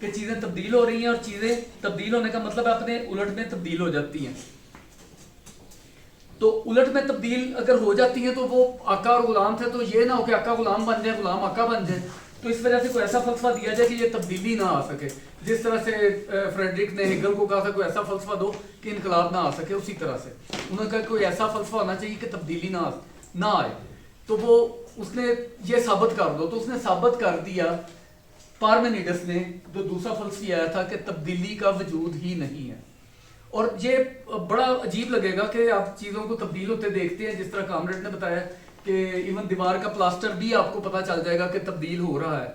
کہ چیزیں تبدیل ہو رہی ہیں، اور چیزیں تبدیل ہونے کا مطلب ہے اپنے الٹ میں تبدیل ہو جاتی ہیں. تو الٹ میں تبدیل اگر ہو جاتی ہیں تو وہ آقا اور غلام تھے، تو یہ نہ ہو کہ آقا غلام بن جائے، غلام آقا بن جائے. تو اس وجہ سے کوئی ایسا فلسفہ دیا جائے کہ یہ تبدیلی نہ آ سکے. جس طرح سے فریڈرک نے ہیگل کو کہا تھا کوئی ایسا فلسفہ دو کہ انقلاب نہ آ سکے، اسی طرح سے انہوں نے کہا کوئی ایسا فلسفہ ہونا چاہیے کہ تبدیلی نہ آئے. تو وہ اس نے یہ ثابت کر دو. تو اس نے ثابت کر دیا پارمینیڈس نے، جو دوسرا فلسفی آیا تھا، کہ تبدیلی کا وجود ہی نہیں ہے. اور یہ بڑا عجیب لگے گا کہ آپ چیزوں کو تبدیل ہوتے دیکھتے ہیں، جس طرح کامریڈ نے بتایا کہ ایون دیوار کا پلاسٹر بھی آپ کو پتہ چل جائے گا کہ تبدیل ہو رہا ہے.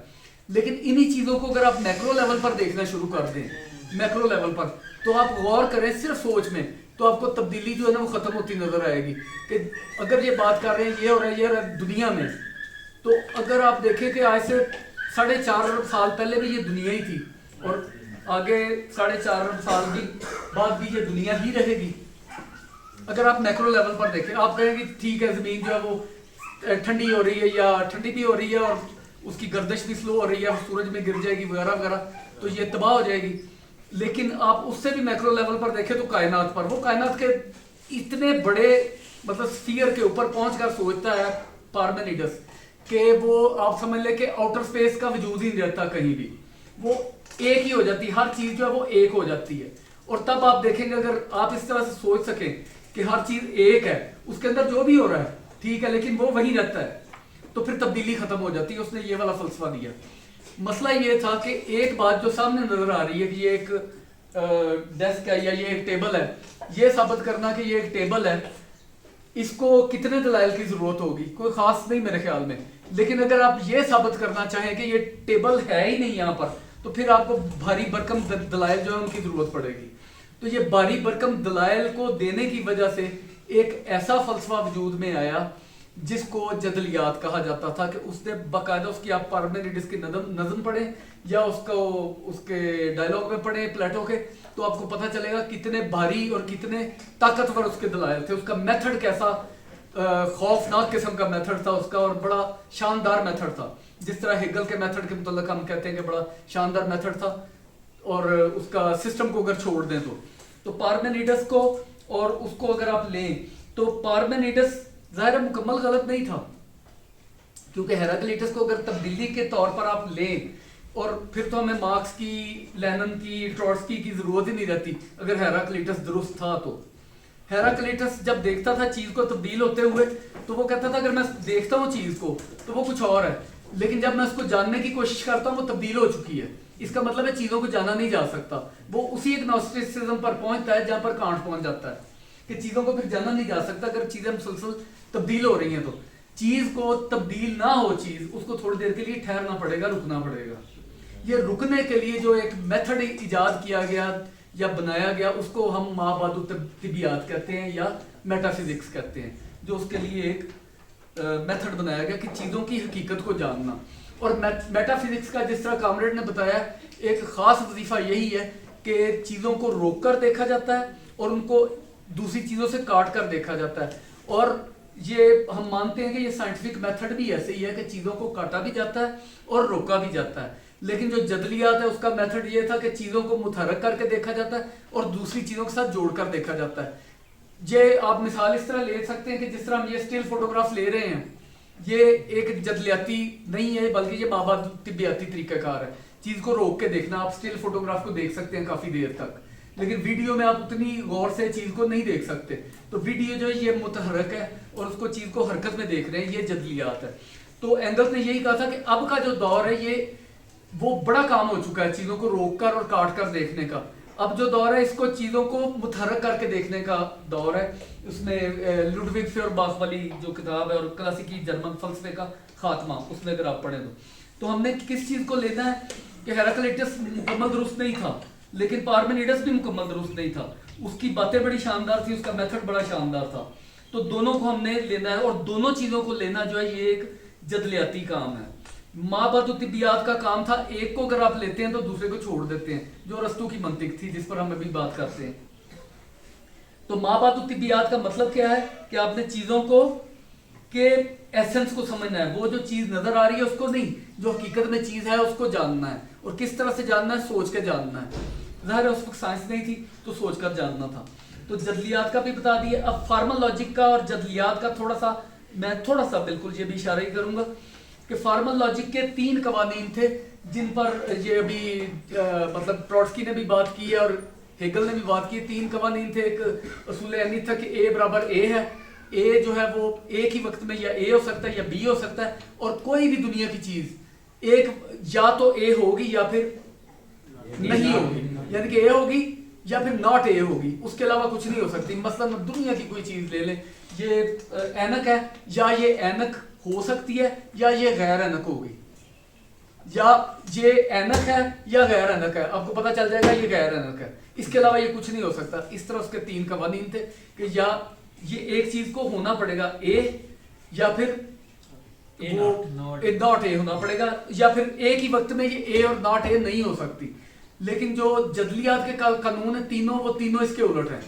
لیکن انہی چیزوں کو اگر آپ میکرو لیول پر دیکھنا شروع کر دیں، میکرو لیول پر، تو آپ غور کریں صرف سوچ میں، تو آپ کو تبدیلی جو ہے نا وہ ختم ہوتی نظر آئے گی. کہ اگر یہ بات کر رہے ہیں یہ ہو رہا ہے، یہ ہو رہا ہے دنیا میں، تو اگر آپ دیکھیں کہ آج سے 4.5 ارب سال پہلے بھی یہ دنیا ہی تھی، اور آگے 4.5 ارب سال بھی بعد بھی یہ دنیا ہی رہے گی. اگر آپ میکرو لیول پر دیکھیں، آپ کہیں گے ٹھیک ہے زمین جو ہے وہ ٹھنڈی ہو رہی ہے، یا ٹھنڈی بھی ہو رہی ہے اور اس کی گردش بھی سلو ہو رہی ہے، سورج میں گر جائے گی وغیرہ وغیرہ، تو یہ تباہ ہو جائے گی. لیکن آپ اس سے بھی میکرو لیول پر دیکھیں تو کائنات پر، وہ کائنات کے اتنے بڑے مطلب سفیر کے اوپر پہنچ کر سوچتا ہے پارمینیڈس کہ وہ آپ سمجھ لیں کہ آؤٹر سپیس کا وجود ہی نہیں رہتا کہیں بھی، وہ ایک ہی ہو جاتی ہے، ہر چیز جو ہے وہ ایک ہو جاتی ہے. اور تب آپ دیکھیں گے اگر آپ اس طرح سے سوچ سکیں کہ ہر چیز ایک ہے، اس کے اندر جو بھی ہو رہا ہے ٹھیک ہے لیکن وہ وہیں رہتا ہے، تو پھر تبدیلی ختم ہو جاتی ہے. اس نے یہ والا فلسفہ دیا. مسئلہ یہ تھا کہ ایک بات جو سامنے نظر آ رہی ہے کہ یہ ایک ڈیسک ہے یا یہ ایک ٹیبل ہے، یہ ثابت کرنا کہ یہ ایک ٹیبل ہے، اس کو کتنے دلائل کی ضرورت ہوگی، کوئی خاص نہیں میرے خیال میں. لیکن اگر آپ یہ ثابت کرنا چاہیں کہ یہ ٹیبل ہے ہی نہیں یہاں پر، تو پھر آپ کو بھاری بھرکم دلائل جو ہے ان کی ضرورت پڑے گی. تو یہ بھاری بھرکم دلائل کو دینے کی وجہ سے ایک ایسا فلسفہ وجود میں آیا جس کو جدلیات کہا جاتا تھا. کہ اس نے باقاعدہ اس کی آپ پارمینیڈس کی نظم پڑھیں یا اس کے ڈائلاگ میں پڑھیں پلیٹو کے، تو آپ کو پتہ چلے گا کتنے بھاری اور کتنے طاقتور اس کے دلائل تھے. اس کا میتھڈ کیسا خوفناک قسم کا میتھڈ تھا اس کا، اور بڑا شاندار میتھڈ تھا. جس طرح ہیگل کے میتھڈ کے متعلق ہم کہتے ہیں کہ بڑا شاندار میتھڈ تھا، اور اس کا سسٹم کو اگر چھوڑ دیں تو پارمینیڈس کو اور اس کو اگر آپ لیں تو پارمینیڈس ظاہر مکمل غلط نہیں تھا، کیونکہ ہیراکلیٹس کو اگر تبدیلی کے طور پر آپ لیں، اور پھر تو ہمیں مارکس کی، لینن کی، ٹروٹسکی کی ضرورت ہی نہیں رہتی اگر ہیراکلیٹس درست تھا. تو ہیراکلیٹس جب دیکھتا تھا چیز کو تبدیل ہوتے ہوئے تو وہ کہتا تھا اگر میں دیکھتا ہوں چیز کو تو وہ کچھ اور ہے، لیکن جب میں اس کو جاننے کی کوشش کرتا ہوں وہ تبدیل ہو چکی ہے. اس کا مطلب ہے چیزوں کو جانا نہیں جا سکتا. وہ اسی ایگنوسٹسزم پر پہنچتا ہے جہاں پر کانٹ پہنچ جاتا ہے کہ چیزوں کو پھر جانا نہیں جا سکتا اگر چیزیں مسلسل تبدیل ہو رہی ہیں. تو چیز کو تبدیل نہ ہو، چیز اس کو تھوڑی دیر کے لیے ٹھہرنا پڑے گا، رکنا پڑے گا. یہ رکنے کے لیے جو ایک میتھڈ ایجاد کیا گیا یا بنایا گیا اس کو ہم مابعد الطبیعیات کہتے ہیں یا میٹا فزکس کہتے ہیں، جو اس کے لیے ایک میتھڈ بنایا گیا کہ چیزوں کی حقیقت کو جاننا. اور میٹا فزکس کا جس طرح کامریڈ نے بتایا ایک خاص وظیفہ یہی ہے کہ چیزوں کو روک کر دیکھا جاتا ہے اور ان کو دوسری چیزوں سے کاٹ کر دیکھا جاتا ہے. اور یہ ہم مانتے ہیں کہ یہ سائنٹیفک میتھڈ بھی ایسے ہی ہے کہ چیزوں کو کاٹا بھی جاتا ہے اور روکا بھی جاتا ہے. لیکن جو جدلیات ہے اس کا میتھڈ یہ تھا کہ چیزوں کو متحرک کر کے دیکھا جاتا ہے اور دوسری چیزوں کے ساتھ جوڑ کر دیکھا جاتا ہے. یہ آپ مثال اس طرح لے سکتے ہیں کہ جس طرح ہم یہ اسٹل فوٹوگراف لے رہے ہیں، یہ ایک جدلیاتی نہیں ہے بلکہ یہ مابعد طبیعتی طریقہ کار ہے. چیز کو روک کے دیکھنا، آپ اسٹل فوٹوگراف کو دیکھ سکتے ہیں کافی دیر تک، لیکن ویڈیو میں آپ اتنی غور سے چیز کو نہیں دیکھ سکتے. تو ویڈیو جو ہے یہ متحرک ہے اور اس کو چیز کو حرکت میں دیکھ رہے ہیں، یہ جدلیات ہے. تو اینگلس نے یہی کہا تھا کہ اب کا جو دور ہے یہ وہ بڑا کام ہو چکا ہے چیزوں کو روک کر اور کاٹ کر دیکھنے کا. اب جو دور ہے اس کو چیزوں کو متحرک کر کے دیکھنے کا دور ہے. اس میں لوڈوگ فیورباخ والی جو کتاب ہے اور کلاسیکی جرمن فلسفے کا خاتمہ، اس میں اگر آپ پڑھیں تو ہم نے کس چیز کو لینا ہے کہ ہیراکلیٹس مکمل درست نہیں تھا لیکن پارمینیڈس بھی مکمل درست نہیں تھا. اس کی باتیں بڑی شاندار تھی، اس کا میتھڈ بڑا شاندار تھا. تو دونوں کو ہم نے لینا ہے اور دونوں چیزوں کو لینا جو ہے یہ ایک جدلیاتی کام ہے. مابعد الطبیعیات کا کام تھا ایک کو اگر آپ لیتے ہیں تو دوسرے کو چھوڑ دیتے ہیں، جو ارسطو کی منطق تھی جس پر ہم ابھی بات کرتے ہیں. تو مابعد الطبیعیات کا مطلب کیا ہے کہ آپ نے چیزوں کو کے ایسنس کو سمجھنا ہے. وہ جو چیز نظر آ رہی ہے اس کو نہیں، جو حقیقت میں چیز ہے اس کو جاننا ہے اور کس طرح سے جاننا ہے؟ سوچ کے جاننا ہے. ظاہر ہے اس وقت سائنس نہیں تھی تو سوچ کر جاننا تھا. تو جدلیات کا بھی بتا دیا. اب فارمل لاجک کا اور جدلیات کا میں تھوڑا سا بالکل یہ بھی اشارہ ہی کروں گا کہ فارمل لاجک کے 3 قوانین تھے جن پر یہ ابھی مطلب ٹروٹسکی نے بھی بات کی ہے اور ہیگل نے بھی بات کی. 3 قوانین تھے. ایک اصول اینی تھا کہ اے برابر اے ہے. اے جو ہے وہ ایک ہی وقت میں یا اے ہو سکتا ہے یا بی ہو سکتا ہے, اور کوئی بھی دنیا کی چیز ایک یا تو اے ہوگی یا پھر نہیں ہوگی, یعنی کہ اے ہوگی یا پھر ناٹ اے ہوگی, اس کے علاوہ کچھ نہیں ہو سکتی. مثلا دنیا کی کوئی چیز لے لیں, یہ اینک ہے, یا یہ اینک ہو سکتی ہے یا یہ غیر اینک ہوگی, یا یہ اینک ہے یا غیر اینک ہے. آپ کو پتہ چل جائے گا یہ غیر اینک ہے, اس کے علاوہ یہ کچھ نہیں ہو سکتا. اس طرح اس کے 3 قوانین تھے کہ یا یہ ایک چیز کو ہونا پڑے گا اے, یا پھر ناٹ اے ہونا پڑے گا, یا پھر ایک ہی وقت میں یہ اے اور ناٹ اے نہیں ہو سکتی. لیکن جو جدلیات کے قانون ہیں تینوں, وہ تینوں اس کے الٹ ہیں.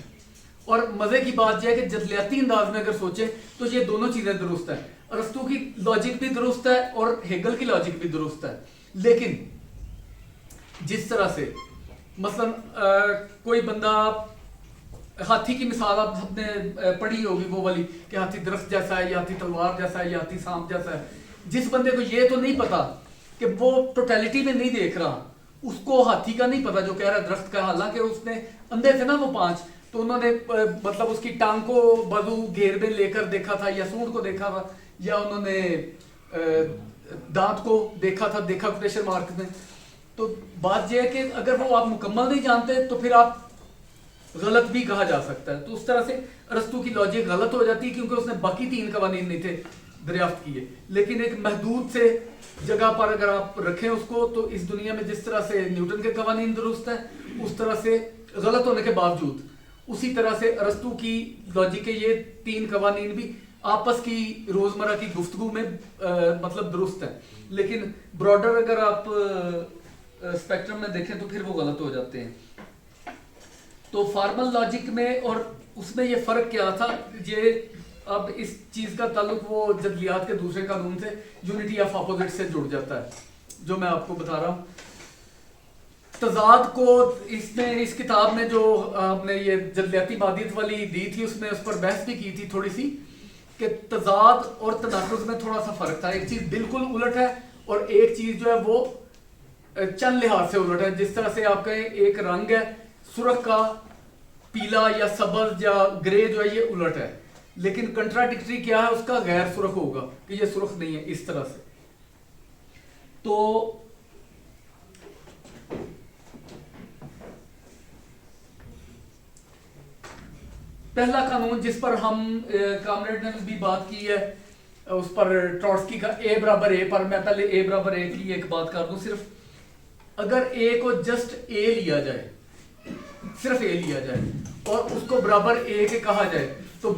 اور مزے کی بات یہ ہے کہ جدلیاتی انداز میں اگر سوچیں تو یہ دونوں چیزیں درست ہیں. ارسطو کی لاجک بھی درست ہے اور ہیگل کی لاجک بھی درست ہے. لیکن جس طرح سے مثلا کوئی بندہ, ہاتھی کی مثال آپ سب نے پڑھی ہوگی وہ والی کہ ہاتھی درخت جیسا ہے یا ہاتھی تلوار جیسا ہے یا ہاتھی سانپ جیسا ہے. جس بندے کو یہ تو نہیں پتا کہ وہ ٹوٹیلٹی میں نہیں دیکھ رہا, اس کو ہاتھی کا نہیں پتا جو کہہ رہا ہے درخت کا. حالانکہ اس نے اندھے تھے نا وہ 5, تو انہوں نے مطلب اس کی ٹانگ کو بازو گھیر میں لے کر دیکھا تھا, یا سونڈ کو دیکھا تھا, یا انہوں نے دانت کو دیکھا تھا, دیکھا کوٹیشن مارک میں. تو بات یہ ہے کہ اگر وہ آپ مکمل نہیں جانتے تو پھر آپ غلط بھی کہا جا سکتا ہے. تو اس طرح سے ارسطو کی لاجک غلط ہو جاتی ہے کیونکہ اس نے باقی 3 قوانین نہیں تھے دریافت کیے. لیکن ایک محدود سے جگہ پر اگر آپ رکھیں اس کو, تو اس دنیا میں جس طرح سے نیوٹن کے قوانین درست ہیں, اس طرح سے غلط ہونے کے باوجود اسی طرح سے ارسطو کی لاجک کے یہ 3 قوانین بھی آپس کی روزمرہ کی گفتگو میں مطلب درست ہیں. لیکن براڈر اگر آپ اسپیکٹرم میں دیکھیں تو پھر وہ غلط ہو جاتے ہیں. تو فارمل لاجک میں اور اس میں یہ فرق کیا تھا, یہ اب اس چیز کا تعلق وہ جدلیات کے دوسرے قانون سے یونٹی آف اپوزٹ سے جڑ جاتا ہے جو میں آپ کو بتا رہا ہوں. تضاد کو اس میں اس کتاب میں جو آپ نے یہ جدلیاتی مادیت والی دی تھی, اس میں اس پر بحث بھی کی تھی تھوڑی سی کہ تضاد اور تناقض میں تھوڑا سا فرق تھا. ایک چیز بالکل الٹ ہے اور ایک چیز جو ہے وہ چند لحاظ سے الٹ ہے. جس طرح سے آپ کہیں ایک رنگ ہے سرخ کا, پیلا یا سبز یا گرے جو ہے یہ الٹ ہے, لیکن کنٹراڈکٹری کیا ہے اس کا, غیر سرخ ہوگا کہ یہ سرخ نہیں ہے. اس طرح سے تو پہلا قانون جس پر ہم کامریڈ نے بھی بات کی ہے اس پر ٹروٹسکی کا اے برابر اے پر, میں پہلے اے برابر اے کی ایک بات کر دوں. صرف اگر اے کو جسٹ اے لیا جائے, صرف اے لیا جائے اور اس کو برابر اے کے کہا جائے تو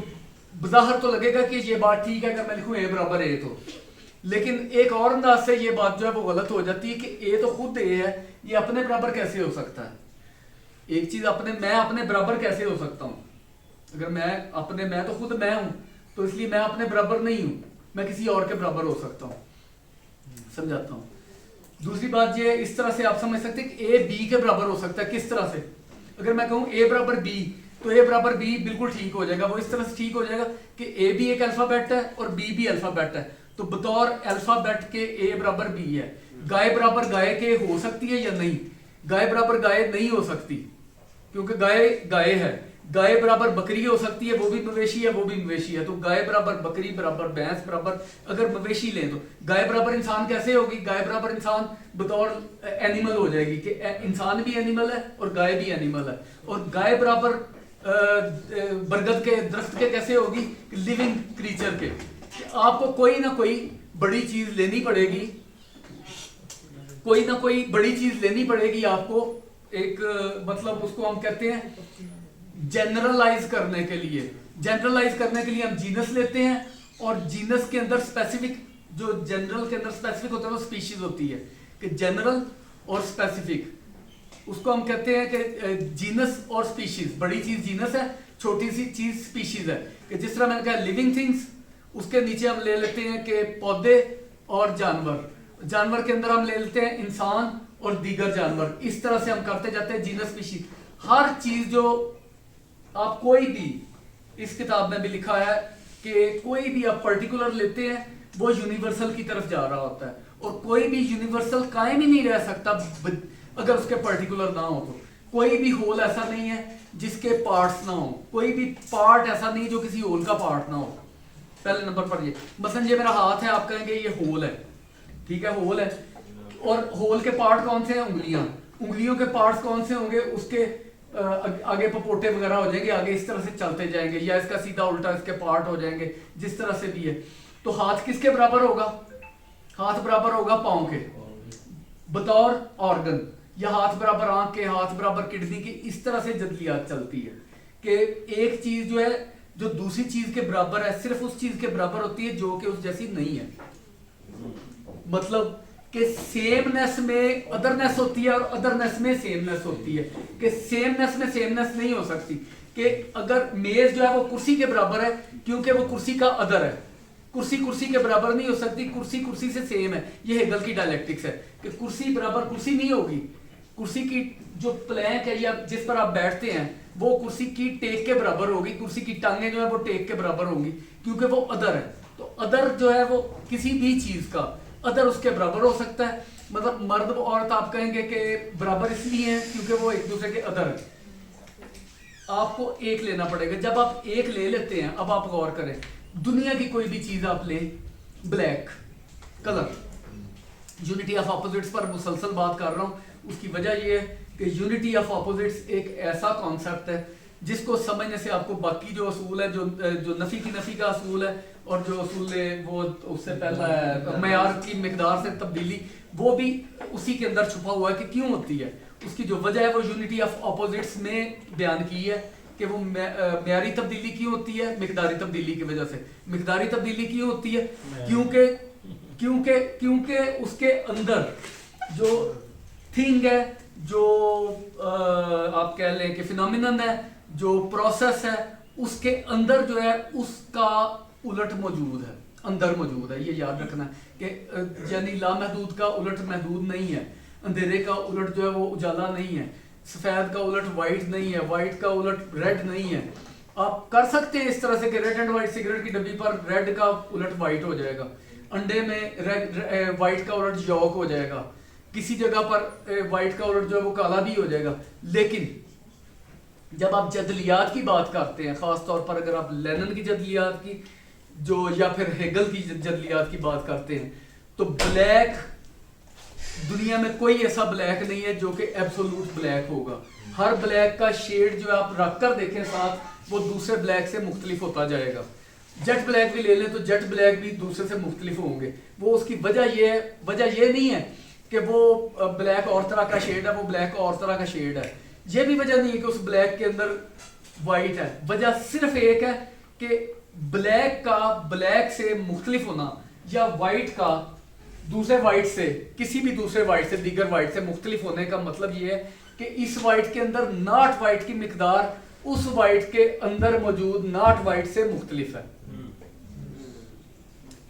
بظاہر تو لگے گا کہ یہ بات ٹھیک ہے اگر میں لکھوں اے برابر اے تو. لیکن ایک اور انداز سے یہ بات جو ہے وہ غلط ہو جاتی ہے کہ اے تو خود اے ہے, یہ اپنے برابر کیسے ہو سکتا ہے؟ ایک چیز میں اپنے برابر کیسے ہو سکتا ہوں؟ اگر میں تو خود میں ہوں تو اس لیے میں اپنے برابر نہیں ہوں, میں کسی اور کے برابر ہو سکتا ہوں. سمجھاتا ہوں. دوسری بات یہ اس طرح سے آپ سمجھ سکتے ہیں کہ اے بی کے برابر ہو سکتا ہے. کس طرح سے؟ اگر میں کہوں اے برابر بی تو اے برابر بی بالکل ٹھیک ہو جائے گا. وہ اس طرح سے ٹھیک ہو جائے گا کہ اے بھی ایک الفابیٹ ہے اور بی بھی الفابیٹ ہے, تو بطور الفابیٹ کے اے برابر بی ہے. گائے برابر گائے کے ہو سکتی ہے یا نہیں؟ گائے برابر گائے نہیں ہو سکتی کیونکہ گائے گائے ہے. گائے برابر بکری ہو سکتی ہے, وہ بھی مویشی ہے وہ بھی مویشی ہے. تو گائے برابر بکری برابر بھینس برابر اگر مویشی لیں تو گائے برابر انسان کیسے ہوگی؟ گائے برابر انسان بطور اینیمل ہو جائے گی کہ انسان بھی اینیمل ہے اور گائے بھی اینیمل ہے. اور گائے برابر برگد کے درخت کے کیسے ہوگی؟ لیونگ کریچر کے. آپ کو کوئی نہ کوئی بڑی چیز لینی پڑے گی, کوئی نہ کوئی بڑی چیز لینی پڑے گی آپ کو, ایک مطلب اس کو ہم کہتے ہیں جنرلائز کرنے کے لیے. جنرلائز کرنے کے لیے ہم جینس لیتے ہیں اور جینس کے اندر اسپیسیفک, جو جنرل کے اندر اسپیسیفک ہوتا ہے وہ اسپیشیز ہوتی ہے کہ جنرل اور اسپیسیفک, اس کو ہم کہتے ہیں کہ جینس اور اسپیشیز. بڑی چیز جینس ہے, چھوٹی سی چیز اسپیشیز ہے. کہ جس طرح میں نے کہا لیونگ تھنگس, اس کے نیچے ہم لے لیتے ہیں کہ پودے اور جانور. جانور کے اندر ہم لے لیتے ہیں انسان اور دیگر جانور. اس طرح سے ہم کرتے جاتے ہیں جینس اسپیشیز. ہر چیز جو آپ کوئی بھی اس کتاب میں بھی لکھا ہے کہ کوئی بھی آپ پرٹیکولر لیتے ہیں وہ یونیورسل کی طرف جا رہا ہوتا ہے, اور کوئی بھی یونیورسل قائم ہی نہیں رہ سکتا اگر اس کے پرٹیکولر نہ ہو. تو کوئی بھی ہول ایسا نہیں ہے جس کے پارٹس نہ ہو, کوئی بھی پارٹ ایسا نہیں جو کسی ہول کا پارٹ نہ ہو. پہلے نمبر پر یہ مثلا یہ میرا ہاتھ ہے, آپ کہیں گے یہ ہول ہے, ٹھیک ہے ہول ہے, اور ہول کے پارٹ کون سے ہیں؟ انگلیاں. انگلیوں کے پارٹس کون سے ہوں گے؟ اس کے آگے پپوٹے وغیرہ ہو جائیں گے, آگے اس طرح سے چلتے جائیں گے, یا اس کا سیدھا الٹا اس کے پارٹ ہو جائیں گے, جس طرح سے بھی ہے. تو ہاتھ کس کے برابر ہوگا؟ ہاتھ برابر ہوگا پاؤں کے بطور آرگن, یا ہاتھ برابر آنکھ کے, ہاتھ برابر کڈنی کی. اس طرح سے جدلیات چلتی ہے کہ ایک چیز جو ہے جو دوسری چیز کے برابر ہے صرف اس چیز کے برابر ہوتی ہے جو کہ اس جیسی نہیں ہے. مطلب کہ سیمنس میں ادرنس ہوتی ہے اور ادرنس میں سیمنس ہوتی ہے, کہ سیمنس میں سیمنس نہیں ہو سکتی. کہ اگر میز جو ہے وہ کرسی کے برابر ہے کیونکہ وہ کرسی کا ادر ہے, کرسی کرسی کے برابر نہیں ہو سکتی, کرسی کرسی سے سیم ہے. یہ ہیگل کی ڈائلیکٹکس ہے کہ کرسی برابر کرسی نہیں ہوگی. کرسی کی جو پلینک ہے یا جس پر آپ بیٹھتے ہیں وہ کرسی کی ٹیک کے برابر ہوگی, کرسی کی ٹانگیں جو ہے وہ ٹیک کے برابر ہوں گی کیونکہ وہ ادر ہے. تو ادر جو ہے وہ کسی بھی چیز کا ادر اس کے برابر ہو سکتا ہے. مطلب مرد و عورت آپ کہیں گے کہ برابر اس لیے ہیں کیونکہ وہ ایک دوسرے کے ادر ہیں. آپ کو ایک لینا پڑے گا. جب آپ ایک لے لیتے ہیں, اب آپ غور کریں, دنیا کی کوئی بھی چیز آپ لیں, black colour, unity of opposites پر مسلسل بات کر رہا ہوں. اس کی وجہ یہ ہے کہ یونٹی آف اپوزٹس ایک ایسا کانسیپٹ ہے جس کو سمجھنے سے آپ کو باقی جو اصول ہے, جو نفی کی نفی کا اصول ہے, اور جو اصول وہ اس سے پہلا ہے معیار کی مقدار سے تبدیلی, وہ بھی اسی کے اندر چھپا ہوا ہے کہ کیوں ہوتی ہے. اس کی جو وجہ ہے وہ یونٹی آف اپوزٹس میں بیان کی ہے کہ وہ معیاری تبدیلی کیوں ہوتی ہے؟ مقداری تبدیلی کی وجہ سے. مقداری تبدیلی کیوں ہوتی ہے؟ کیونکہ اس کے اندر جو تھنگ ہے, جو آپ کہہ لیں کہ فینومینن ہے, جو پروسیس ہے, اس کے اندر جو ہے اس کا الٹ موجود ہے, اندر موجود ہے. یہ یاد رکھنا ہے کہ یعنی لامحدود کا الٹ محدود نہیں ہے, اندھیرے کا الٹ جو ہے وہ اجالا نہیں ہے, سفید کا الٹ وائٹ نہیں ہے, وائٹ کا الٹ ریڈ نہیں ہے. آپ کر سکتے ہیں اس طرح سے کہ ریڈ اینڈ وائٹ سگریٹ کی ڈبی پر ریڈ کا الٹ وائٹ ہو جائے گا, انڈے میں وائٹ کا الٹ یولک ہو جائے گا, کسی جگہ پر وائٹ کا الٹ جو ہے وہ کالا بھی ہو جائے گا. لیکن جب آپ جدلیات کی بات کرتے ہیں, خاص طور پر اگر آپ لینن کی جدلیات کی جو یا پھر ہیگل کی جدلیات کی بات کرتے ہیں, تو بلیک دنیا میں کوئی ایسا بلیک نہیں ہے جو کہ ایبسولوٹ بلیک ہوگا. ہر بلیک کا شیڈ جو آپ رکھ کر دیکھیں ساتھ, وہ دوسرے بلیک سے مختلف ہوتا جائے گا. جیٹ بلیک بھی لے لیں تو جیٹ بلیک بھی دوسرے سے مختلف ہوں گے. وہ اس کی وجہ یہ نہیں ہے کہ وہ بلیک اور طرح کا شیڈ ہے, وہ بلیک اور طرح کا شیڈ ہے. یہ بھی وجہ نہیں ہے کہ اس بلیک کے اندر وائٹ ہے. وجہ صرف ایک ہے کہ بلیک کا بلیک سے مختلف ہونا, یا وائٹ کا دوسرے وائٹ سے, کسی بھی دوسرے وائٹ سے, دیگر وائٹ سے مختلف ہونے کا مطلب یہ ہے کہ اس وائٹ کے اندر ناٹ وائٹ کی مقدار اس وائٹ کے اندر موجود ناٹ وائٹ سے مختلف ہے.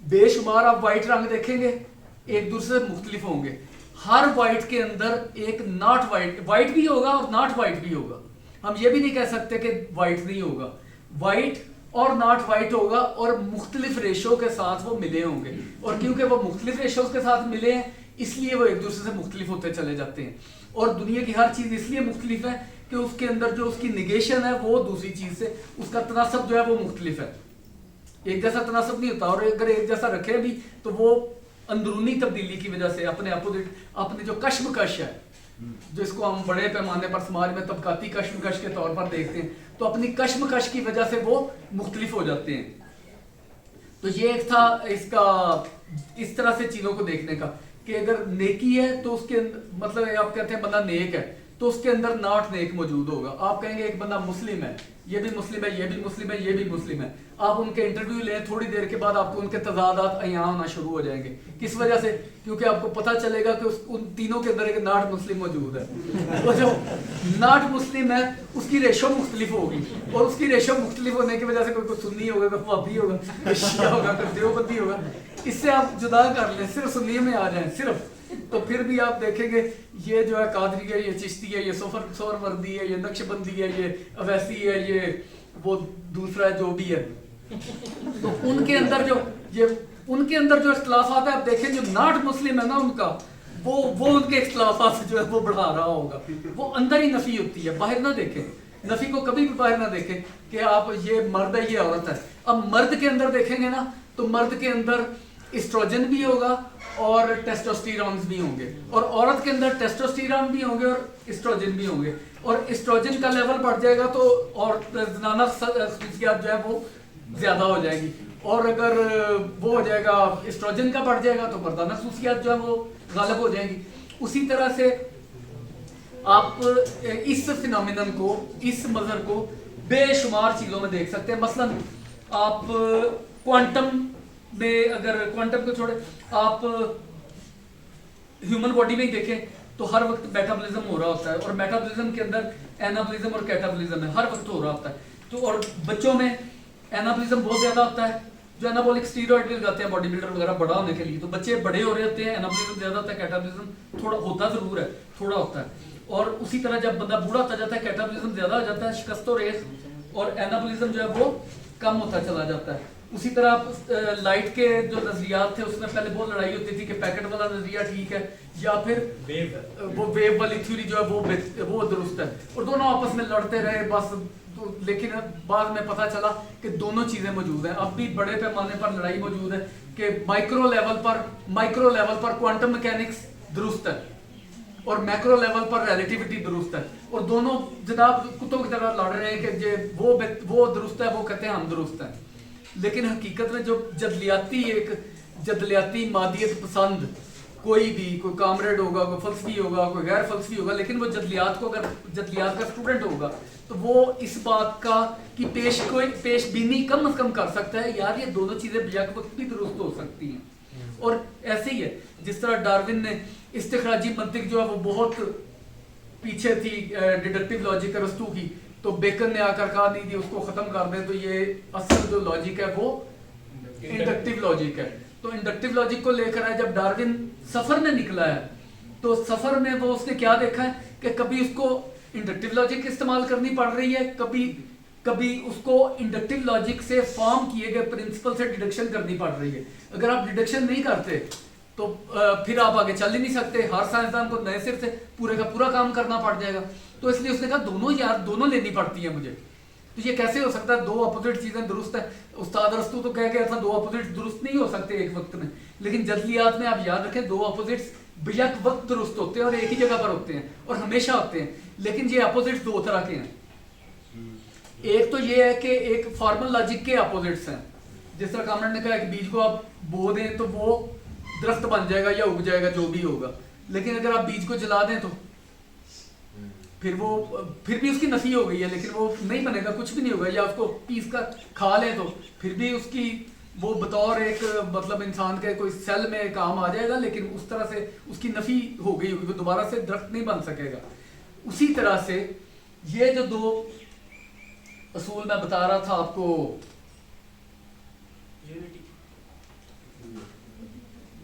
بے شمار آپ وائٹ رنگ دیکھیں گے ایک دوسرے سے مختلف ہوں گے. ہر وائٹ کے اندر ایک ناٹ وائٹ بھی ہوگا اور ناٹ وائٹ بھی ہوگا. ہم یہ بھی نہیں کہہ سکتے کہ وائٹ نہیں ہوگا, وائٹ اور ناٹ وائٹ ہوگا, اور مختلف ریشو کے ساتھ وہ ملے ہوں گے. اور کیونکہ وہ مختلف ریشوز کے ساتھ ملے ہیں اس لیے وہ ایک دوسرے سے مختلف ہوتے چلے جاتے ہیں. اور دنیا کی ہر چیز اس لیے مختلف ہے کہ اس کے اندر جو اس کی نیگیشن ہے وہ دوسری چیز سے, اس کا تناسب جو ہے وہ مختلف ہے. ایک جیسا تناسب نہیں ہوتا, اور اگر ایک جیسا رکھے بھی تو وہ اندرونی تبدیلی کی وجہ سے اپنے اپوزٹ, اپنے جو کشمکش ہے, جو اس کو ہم بڑے پیمانے پر سماج میں طبقاتی کشمکش کے طور پر دیکھتے ہیں, تو اپنی کشمکش کی وجہ سے وہ مختلف ہو جاتے ہیں. تو یہ ایک تھا اس کا اس طرح سے چیزوں کو دیکھنے کا کہ اگر نیکی ہے تو اس کے اندر, مطلب آپ کہتے ہیں بندہ نیک ہے تو اس کے اندر ناٹ نیک موجود ہوگا. آپ کہیں گے ایک بندہ مسلم ہے, یہ بھی مسلم ہے, یہ بھی مسلم ہے, یہ بھی مسلم ہے. آپ ان کے انٹرویو لیں, تھوڑی دیر کے بعد آپ کو ان کے تضادات عیاں ہونا شروع ہو جائیں گے. کس وجہ سے؟ کیونکہ آپ کو پتہ چلے گا کہ ان تینوں کے اندر ایک ناٹ مسلم موجود ہے. تو جو ناٹ مسلم ہے اس کی ریشو مختلف ہوگی, اور اس کی ریشو مختلف ہونے کی وجہ سے کوئی سنی ہوگا, کوئی وہابی ہوگا, کوئی شیعہ ہوگا, کوئی دیوبندی ہوگا. اس سے آپ جدا کر لیں, صرف سنی میں آ جائیں, صرف تو پھر بھی آپ دیکھیں گے یہ جو ہے قادری ہے، یہ چشتی ہے، یہ سور وردی ہے، یہ نقش بندی ہے، یہ اویسی ہے، یہ وہ دوسرا جو بھی ہے. تو ان کے اندر جو اختلافات ہیں آپ دیکھیں جو ناٹ مسلم ہے نا ان کا وہ ان کے اختلافات جو ہے وہ بڑھا رہا ہوگا. وہ اندر ہی نفی ہوتی ہے، باہر نہ دیکھیں. نفی کو کبھی بھی باہر نہ دیکھیں کہ آپ یہ مرد ہے یہ عورت ہے. اب مرد کے اندر دیکھیں گے نا تو مرد کے اندر اسٹروجن بھی ہوگا اور ٹیسٹوسٹیرونز بھی ہوں گے، اور عورت کے اندر ٹیسٹوسٹیرون بھی ہوں گے اور اسٹروجن بھی ہوں گے. اور اسٹروجن کا لیول بڑھ جائے گا تو اور زنانہ خصوصیات جو ہے وہ زیادہ ہو جائے گی، اور اگر وہ ہو جائے گا اسٹروجن کا بڑھ جائے گا تو مردانہ خصوصیات جو ہے وہ غالب ہو جائیں گی. اسی طرح سے آپ اس فینومینن کو، اس منظر کو بے شمار چیزوں میں دیکھ سکتے ہیں. مثلا آپ کوانٹم میں، اگر کوانٹم کو چھوڑے آپ ہیومن باڈی میں ہی دیکھیں تو ہر وقت میٹابولزم ہو رہا ہوتا ہے، اور میٹابولزم کے اندر اینابولزم اور کیٹابولزم ہے، ہر وقت ہو رہا ہوتا ہے. تو اور بچوں میں اینابولزم بہت زیادہ ہوتا ہے، جو اینابولک اسٹیرائڈ بھی لگاتے ہیں باڈی بلڈر وغیرہ بڑا ہونے کے لیے. تو بچے بڑے ہو رہے ہوتے ہیں، اینابولزم زیادہ ہوتا ہے، کیٹابولزم تھوڑا ہوتا ضرور ہے، تھوڑا ہوتا ہے. اور اسی طرح جب بندہ بوڑھا ہوتا جاتا ہے کیٹابولزم زیادہ ہو جاتا ہے، شکست و ریز، اور اینابولزم جو ہے وہ کم ہوتا چلا جاتا ہے. اسی طرح آپ لائٹ کے جو نظریات تھے اس میں پہلے بہت لڑائی ہوتی تھی کہ پیکٹ والا نظریہ ٹھیک ہے یا پھر وہ ویو والی تھیوری جو ہے وہ درست ہے. اور دونوں آپس میں لڑتے رہے بس، لیکن بعد میں پتہ چلا کہ دونوں چیزیں موجود ہیں. اب بھی بڑے پیمانے پر لڑائی موجود ہے کہ مائکرو لیول پر کوانٹم میکینکس درست ہے اور میکرو لیول پر ریلیٹیوٹی درست ہے، اور دونوں جناب کتوں کی طرح لڑ رہے ہیں کہ وہ درست ہے، وہ کہتے ہیں ہم درست ہیں. لیکن حقیقت میں جو جدلیاتی مادیت پسند کوئی کامریڈ ہوگا، کوئی فلسفی ہوگا، کوئی غیر فلسفی ہوگا، لیکن وہ جدلیات کا اسٹوڈنٹ ہوگا تو وہ اس بات کی پیش بینی کم از کم کر سکتا ہے یار یہ دونوں چیزیں بیک وقت بھی درست ہو سکتی ہیں. اور ایسے ہی ہے جس طرح ڈارون نے استخراجی منطق جو ہے وہ بہت پیچھے تھی ڈیڈکٹیو لاجک ارسطو کی، تو بیکن نے آ کر کہا نہیں اس کو ختم کر دیں، تو یہ اصل جو لاجک ہے وہ انڈکٹیو لاجک ہے. تو انڈکٹیو لاجک کو لے کر آئے جب ڈارون سفر میں نکلا ہے تو سفر میں وہ اس نے کیا دیکھا ہے کہ کبھی اس کو انڈکٹیو لاجک استعمال کرنی پڑ رہی ہے، کبھی اس کو انڈکٹیو لاجک سے فارم کیے گئے پرنسپل سے ڈیڈکشن کرنی پڑ رہی ہے. اگر آپ ڈیڈکشن نہیں کرتے تو پھر آپ آگے چل ہی نہیں سکتے. ہر سائنسدان کو نئے سر سے پورے کا پورا کام کرنا پڑ جائے گا. تو اس لیے اس نے کہا دونوں لینی پڑتی ہیں مجھے. تو یہ کیسے ہو سکتا ہے دو اپوزٹ چیزیں درست ہیں؟ استاد ارسطو تو کہہ گیا تھا دو اپوزٹ درست نہیں ہو سکتے ایک وقت میں، لیکن جدلیات میں آپ یاد رکھیں دو اپوزٹس بیک وقت درست ہوتے ہیں اور ایک ہی جگہ پر ہوتے ہیں اور ہمیشہ ہوتے ہیں. لیکن یہ اپوزٹس دو طرح کے ہیں. ایک تو یہ ہے کہ ایک فارمل لاجک کے اپوزٹس ہیں، جس طرح کامران نے کہا کہ بیج کو آپ بو دیں تو وہ درخت بن جائے گا یا اگ جائے گا جو بھی ہوگا، لیکن اگر آپ بیج کو جلا دیں تو پھر بھی اس کی نفی ہو گئی ہے، لیکن وہ نہیں بنے گا، کچھ بھی نہیں ہوگا. یا اس کو پیس کر کھا لیں تو پھر بھی اس کی وہ بطور ایک مطلب انسان کے کوئی سیل میں کام آ جائے گا، لیکن اس طرح سے اس کی نفی ہو گئی ہوگی، وہ دوبارہ سے درخت نہیں بن سکے گا. اسی طرح سے یہ جو دو اصول میں بتا رہا تھا آپ کو،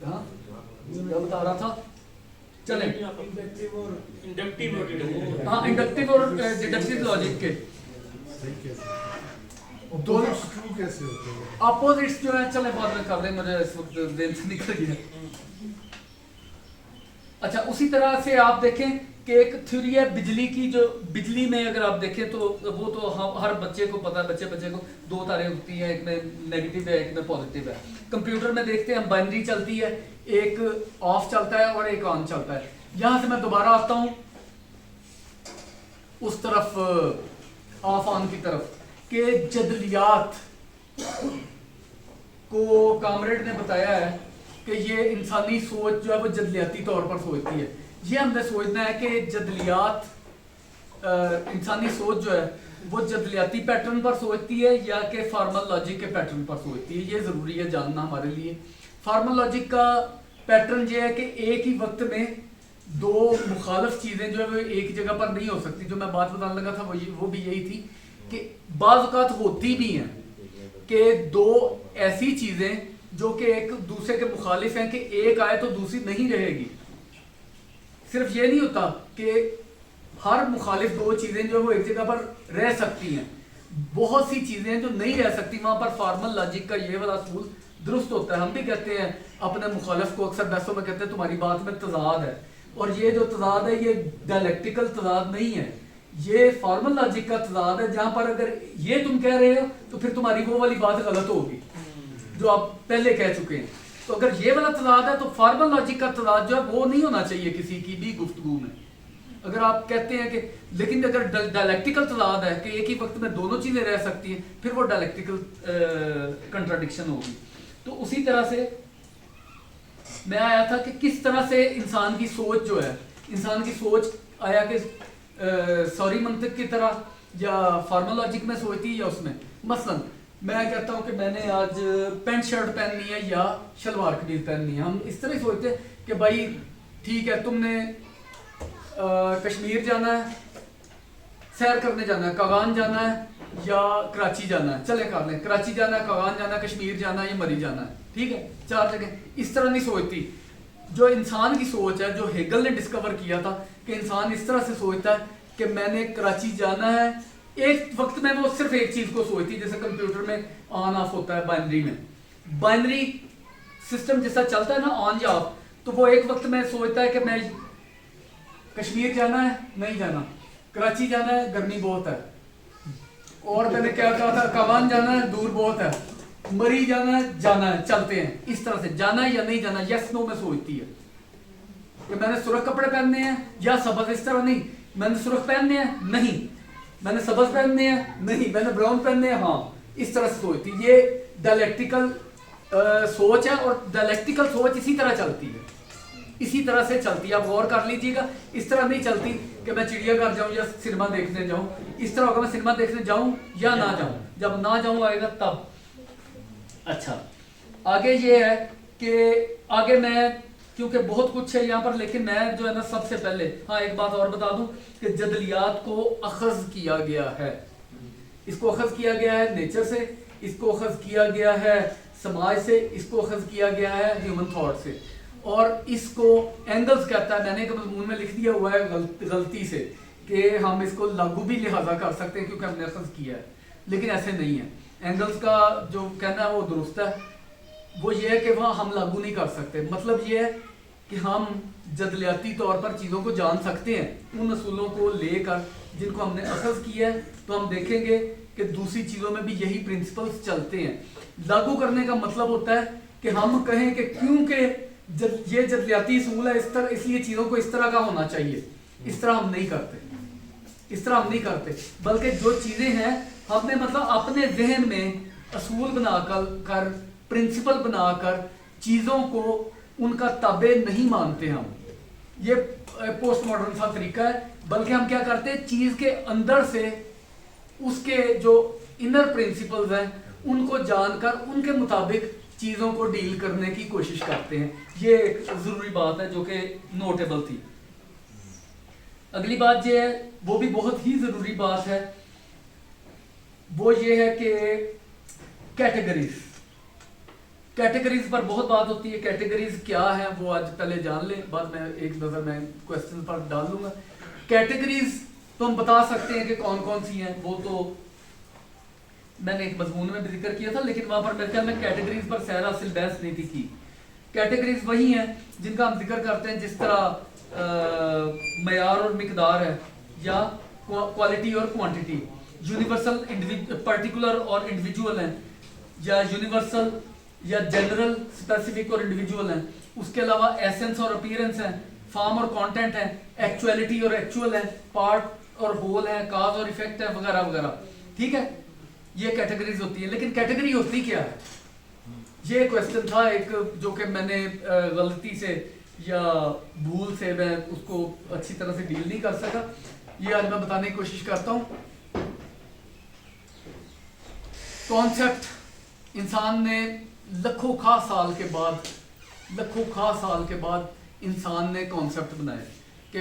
ہاں کیا بتا رہا تھا، چلیں ہاں انڈکٹیو اور ڈیڈکٹیو لاجک کے دونوں اپوزٹس جو ہیں، چلیں بعد میں کر لیں، مجھے اس وقت ذہن سے نکل گیا. اچھا اسی طرح سے آپ دیکھیں کہ ایک تھیوری ہے بجلی کی، جو بجلی میں اگر آپ دیکھیں تو وہ تو ہر بچے کو پتا ہے، بچے کو دو تاریں ہوتی ہیں، ایک میں نیگیٹو ہے ایک میں پازیٹیو ہے. کمپیوٹر میں دیکھتے ہیں ہم بائنری چلتی ہے، ایک آف چلتا ہے اور ایک آن چلتا ہے. یہاں سے میں دوبارہ آتا ہوں اس طرف آف آن کی طرف کہ جدلیات کو کامریڈ نے بتایا ہے کہ یہ انسانی سوچ جو ہے وہ جدلیاتی طور پر سوچتی ہے. یہ ہم نے سوچنا ہے کہ جدلیات انسانی سوچ جو ہے وہ جدلیاتی پیٹرن پر سوچتی ہے یا کہ فارمل لاجک کے پیٹرن پر سوچتی ہے. یہ ضروری ہے جاننا ہمارے لیے. فارمل لاجک کا پیٹرن یہ ہے کہ ایک ہی وقت میں دو مخالف چیزیں جو ہے وہ ایک جگہ پر نہیں ہو سکتی. جو میں بات بتانے لگا تھا وہ بھی یہی تھی کہ بعض اوقات ہوتی بھی ہیں کہ دو ایسی چیزیں جو کہ ایک دوسرے کے مخالف ہیں کہ ایک آئے تو دوسری نہیں رہے گی. صرف یہ نہیں ہوتا کہ ہر مخالف دو چیزیں جو وہ ایک جگہ پر رہ سکتی ہیں، بہت سی چیزیں جو نہیں رہ سکتی وہاں پر فارمل لاجک کا یہ والا اصول درست ہوتا ہے. ہم بھی کہتے ہیں اپنے مخالف کو اکثر بحثوں میں کہتے ہیں تمہاری بات میں تضاد ہے، اور یہ جو تضاد ہے یہ ڈائلیکٹیکل تضاد نہیں ہے، یہ فارمل لاجک کا تضاد ہے، جہاں پر اگر یہ تم کہہ رہے ہو تو پھر تمہاری وہ والی بات غلط ہوگی جو آپ پہلے کہہ چکے ہیں. تو اگر یہ والا تضاد ہے تو فارمل لاجک کا تضاد جو ہے وہ نہیں ہونا چاہیے کسی کی بھی گفتگو میں. اگر آپ کہتے ہیں کہ لیکن اگر ڈائلیکٹیکل تضاد ہے کہ ایک ہی وقت میں دونوں چیزیں رہ سکتی ہیں، پھر وہ ڈائلیکٹیکل کنٹراڈکشن ہوگی. تو اسی طرح سے میں آیا تھا کہ کس طرح سے انسان کی سوچ جو ہے، انسان کی سوچ آیا کہ سوری منطق کی طرح یا فارمل لاجک میں سوچتی یا اس میں. مثلا میں کہتا ہوں کہ میں نے آج پینٹ شرٹ پہننی ہے یا شلوار قمیض پہننی ہے. ہم اس طرح ہی سوچتے ہیں کہ بھائی ٹھیک ہے تم نے کشمیر جانا ہے، سیر کرنے جانا ہے، کاغان جانا ہے یا کراچی جانا ہے، چلے کر لیں کراچی جانا ہے، کاغان جانا ہے، کشمیر جانا ہے یا مری جانا ہے. ٹھیک ہے 4 جگہ. اس طرح نہیں سوچتی. جو انسان کی سوچ ہے، جو ہیگل نے ڈسکور کیا تھا کہ انسان اس طرح سے سوچتا ہے کہ میں نے کراچی جانا ہے، ایک وقت میں وہ صرف ایک چیز کو سوچتی، جیسے کمپیوٹر میں آن آف ہوتا ہے بائنری میں، بائنری سسٹم جیسا چلتا ہے نا آن یا آف، تو وہ ایک وقت میں سوچتا ہے کہ میں کشمیر جانا ہے نہیں جانا، کراچی جانا ہے گرمی بہت ہے، اور میں نے کیا کہا تھا کاغان جانا ہے دور بہت ہے، مری جانا ہے چلتے ہیں. اس طرح سے جانا ہے یا نہیں جانا یس نو میں سوچتی ہے کہ میں نے سرخ کپڑے پہننے ہیں یا سبز. اس طرح نہیں میں نے سرخ پہننے ہیں نہیں، میں نے سبز پہننے ہیں نہیں، میں نے براؤن پہننے ہیں ہاں. اس طرح سے سوچتی. یہ ڈائلیکٹیکل سوچ ہے، اور ڈائلیکٹیکل سوچ اسی طرح چلتی ہے، اسی طرح سے چلتی ہے. آپ غور کر لیجئے گا اس طرح نہیں چلتی کہ میں چڑیا گھر جاؤں یا سنیما دیکھنے جاؤں. اس طرح ہوگا میں سنیما دیکھنے جاؤں یا نہ جاؤں، جب نہ جاؤں آئے گا تب. اچھا آگے یہ ہے کہ آگے میں کیونکہ بہت کچھ ہے یہاں پر، لیکن میں جو ہے نا سب سے پہلے ہاں ایک بات اور بتا دوں کہ جدلیات کو اخذ کیا گیا ہے. اس کو اخذ کیا گیا ہے نیچر سے، اس کو اخذ کیا گیا ہے سماج سے، اس کو اخذ کیا گیا ہے ہیومن تھاٹ سے. اور اس کو اینگلز کہتا ہے، میں نے ایک مضمون میں لکھ دیا ہوا ہے غلطی سے کہ ہم اس کو لاگو بھی لہٰذا کر سکتے ہیں کیونکہ ہم نے اخذ کیا ہے، لیکن ایسے نہیں ہے. اینگلز کا جو کہنا ہے وہ درست ہے. وہ یہ ہے کہ وہاں ہم لاگو نہیں کر سکتے. مطلب یہ ہے کہ ہم جدلیاتی طور پر چیزوں کو جان سکتے ہیں ان اصولوں کو لے کر جن کو ہم نے اخذ کیا ہے. تو ہم دیکھیں گے کہ دوسری چیزوں میں بھی یہی پرنسپلز چلتے ہیں. لاگو کرنے کا مطلب ہوتا ہے کہ ہم کہیں کہ کیونکہ یہ جدلیاتی اصول ہے اس لیے چیزوں کو اس طرح کا ہونا چاہیے. اس طرح ہم نہیں کرتے، اس طرح ہم نہیں کرتے، بلکہ جو چیزیں ہیں ہم نے مطلب اپنے ذہن میں اصول بنا کر پرنسپل بنا کر چیزوں کو ان کا تابع نہیں مانتے. ہم یہ پوسٹ ماڈرن سا طریقہ ہے. بلکہ ہم کیا کرتے ہیں چیز کے اندر سے اس کے جو انر پرنسپلز ہیں ان کو جان کر ان کے مطابق چیزوں کو ڈیل کرنے کی کوشش کرتے ہیں. یہ ایک ضروری بات ہے جو کہ نوٹیبل تھی. اگلی بات یہ ہے وہ بھی بہت ہی ضروری بات ہے، وہ یہ ہے کہ کیٹیگریز پر بہت بات ہوتی ہے. کیٹیگریز کیا ہے وہ آج پہلے جان لیں، بعد میں ایک نظر میں کوسچن پر ڈال دوں گا. کیٹیگریز تو ہم بتا سکتے ہیں کہ کون کون سی ہیں، وہ تو میں نے ایک مضمون میں بھی ذکر کیا تھا، لیکن وہاں پر میرے خیال میں کیٹیگریز پر سیر حاصل بحث نہیں تھی کی. کیٹیگریز وہی ہیں جن کا ہم ذکر کرتے ہیں جس طرح معیار اور مقدار ہے، یا کوالٹی اور کوانٹٹی، یونیورسل پرٹیکولر اور انڈیویجول ہیں، یا یونیورسل یا جنرل اسپیسیفک اور انڈیویجول ہیں. اس کے علاوہ ایسنس اور اپیرنس ہیں، فارم اور کانٹینٹ ہیں، ایکچویلٹی اور ایکچوئل ہیں، پارٹ اور ہول ہیں، کاز اور ایفیکٹ ہیں، وغیرہ وغیرہ. ٹھیک ہے، یہ کیٹیگریز ہوتی ہیں. لیکن کیٹیگری ہوتی کیا ہے؟ یہ کوشچن تھا ایک جو کہ میں نے غلطی سے یا بھول سے میں اس کو اچھی طرح سے ڈیل نہیں کر سکا. یہ آج میں بتانے کی کوشش کرتا ہوں. کانسیپٹ انسان نے لکھوں خواہ سال کے بعد انسان نے کانسیپٹ بنائے کہ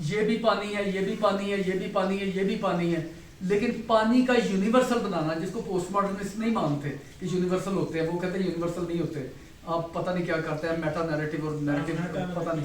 یہ بھی پانی ہے، یہ بھی پانی ہے، یہ بھی پانی ہے، یہ بھی پانی ہے. لیکن پانی کا یونیورسل بنانا، جس کو پوسٹ ماڈرنسٹ نہیں مانتے کہ یونیورسل ہوتے ہیں، وہ کہتے ہیں یونیورسل نہیں ہوتے. آپ پتہ نہیں کیا کرتے ہیں، میٹا نیریٹو اور نیریٹو پتہ نہیں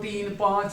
3, 5,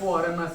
FORMS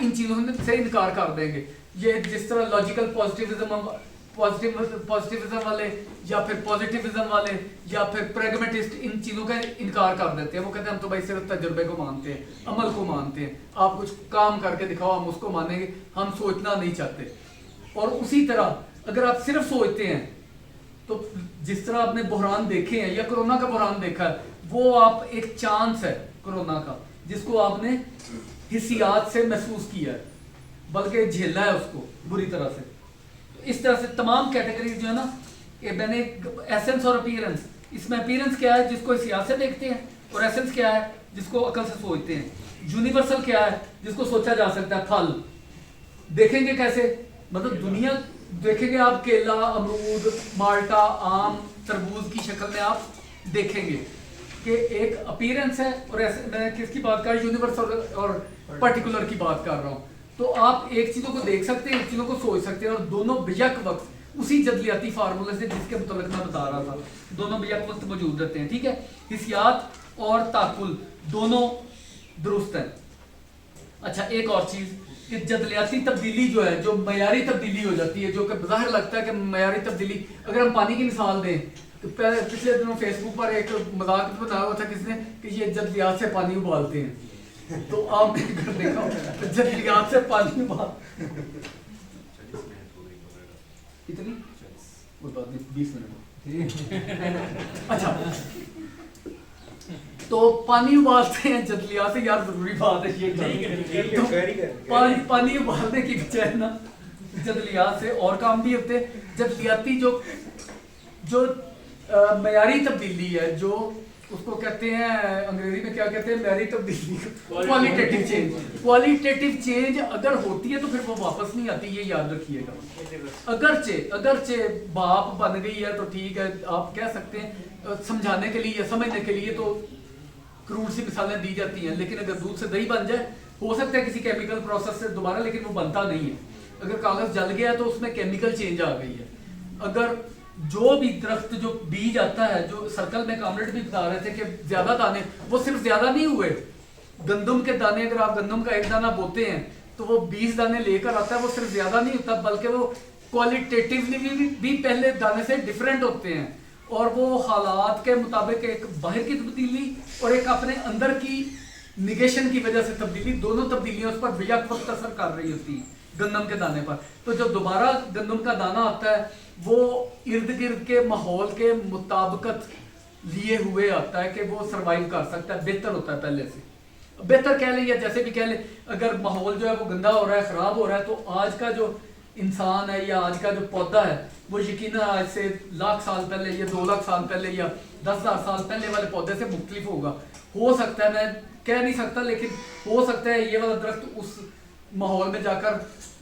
ان چیزوں سے انکار کر دیں گے. یہ جس طرح لاجیکل پازیٹیوزم والے یا پھر پازیٹیوزم والے یا پھر پریگمیٹسٹ ان چیزوں کا انکار کر دیتے ہیں. وہ کہتے ہیں ہم تو بھائی صرف تجربے کو مانتے ہیں, عمل کو مانتے ہیں, آپ کچھ کام کر کے دکھاؤ ہم اس کو مانیں گے, ہم سوچنا نہیں چاہتے. اور اسی طرح اگر آپ صرف سوچتے ہیں تو جس طرح آپ نے بحران دیکھے ہیں یا کرونا کا بحران دیکھا ہے, وہ آپ ایک چانس ہے کرونا کا جس کو آپ نے حسیات سے محسوس کیا ہے, بلکہ جھیلا ہے اس کو بری طرح سے. اس طرح سے تمام کیٹیگریز جو ہے نا, میں نے ایسنس اور اپیرنس, اس میں اپیرنس کیا ہے جس کو حسیات سے دیکھتے ہیں, اور ایسنس کیا ہے جس کو عقل سے سوچتے ہیں. یونیورسل کیا ہے جس کو سوچا جا سکتا ہے, پھل دیکھیں گے کیسے, مطلب دنیا دیکھیں گے آپ, کیلا, امرود, مالٹا, آم, تربوز کی شکل میں آپ دیکھیں گے کہ ایک اپیرنس ہے. اور ایسے میں کس کی بات کر رہا ہوں, یونیورسل اور پرٹیکولر کی بات کر رہا ہوں. تو آپ ایک چیزوں کو دیکھ سکتے ہیں, ایک چیزوں کو سوچ سکتے ہیں, اور دونوں بیک وقت اسی جدلیاتی فارمولے سے جس کے متعلق میں بتا رہا تھا, دونوں بیک وقت موجود رہتے ہیں. ٹھیک ہے, حسیات اور تعقل دونوں درست ہیں. اچھا ایک اور چیز کہ جدلیاتی تبدیلی جو ہے, جو معیاری تبدیلی ہو جاتی ہے, جو کہ بظاہر لگتا ہے کہ معیاری تبدیلی, اگر ہم پانی کی مثال دیں تو پچھلے دنوں فیس بک پر ایک مذاق بنایا ہوا تھا کس نے کہ یہ جدلیات سے پانی ابالتے ہیں. تو آپ نے اگر دیکھا جدلیات سے پانی ابال اتنی کوئی بات نہیں, 20 منٹ. اچھا تو پانی ابالتے ہیں جدلیات سے, یار ضروری بات ہے یہ, پانی ابالنے کی بجائے نا جدلیات سے اور کام بھی ہوتے ہیں. جدلیاتی جو معیاری تبدیلی ہے, جو اس کو کہتے ہیں انگریزی میں کیا کہتے ہیں, معیاری تبدیلی, کوالٹیٹیو چینج. کوالٹیٹیو چینج اگر ہوتی ہے تو پھر وہ واپس نہیں آتی, یہ یاد رکھیے گا. اگرچہ باپ بن گئی ہے تو ٹھیک ہے, آپ کہہ سکتے ہیں سمجھانے کے لیے, سمجھنے کے لیے تو کروڑ سی مثالیں دی جاتی ہیں, لیکن اگر دودھ سے دہی بن جائے, ہو سکتا ہے کسی کیمیکل پروسیس سے دوبارہ, لیکن وہ بنتا نہیں ہے. اگر کاغذ جل گیا تو اس میں کیمیکل چینج آ گئی ہے. اگر جو بھی درخت جو بیج آتا ہے, جو سرکل میں کامریڈ بھی بتا رہے تھے کہ زیادہ دانے, وہ صرف زیادہ نہیں ہوئے. گندم کے دانے, اگر آپ گندم کا ایک دانہ بوتے ہیں تو وہ 20 دانے لے کر آتا ہے, وہ صرف زیادہ نہیں ہوتا بلکہ وہ کوالٹیٹیولی بھی پہلے دانے سے ڈیفرنٹ ہوتے ہیں. اور وہ حالات کے مطابق ایک باہر کی تبدیلی اور ایک اپنے اندر کی نگیشن کی وجہ سے تبدیلی, دونوں تبدیلیاں اس پر بیک وقت اثر کر رہی ہوتی ہیں گندم کے دانے پر. تو جب دوبارہ گندم کا دانہ آتا ہے وہ ارد گرد کے ماحول کے مطابقت لیے ہوئے آتا ہے کہ وہ سروائیو کر سکتا ہے, بہتر ہوتا ہے پہلے سے. بہتر کہہ لیں یا جیسے بھی کہہ لیں, اگر ماحول جو ہے وہ گندا ہو رہا ہے, خراب ہو رہا ہے, تو آج کا جو انسان ہے یا آج کا جو پودا ہے وہ یقیناً آج سے 1,00,000 سال پہلے یا 2,00,000 سال پہلے یا 10,000 سال پہلے والے پودے سے مختلف ہوگا. ہو سکتا ہے, میں کہہ نہیں سکتا, لیکن ہو سکتا ہے یہ والا درخت اس ماحول میں جا کر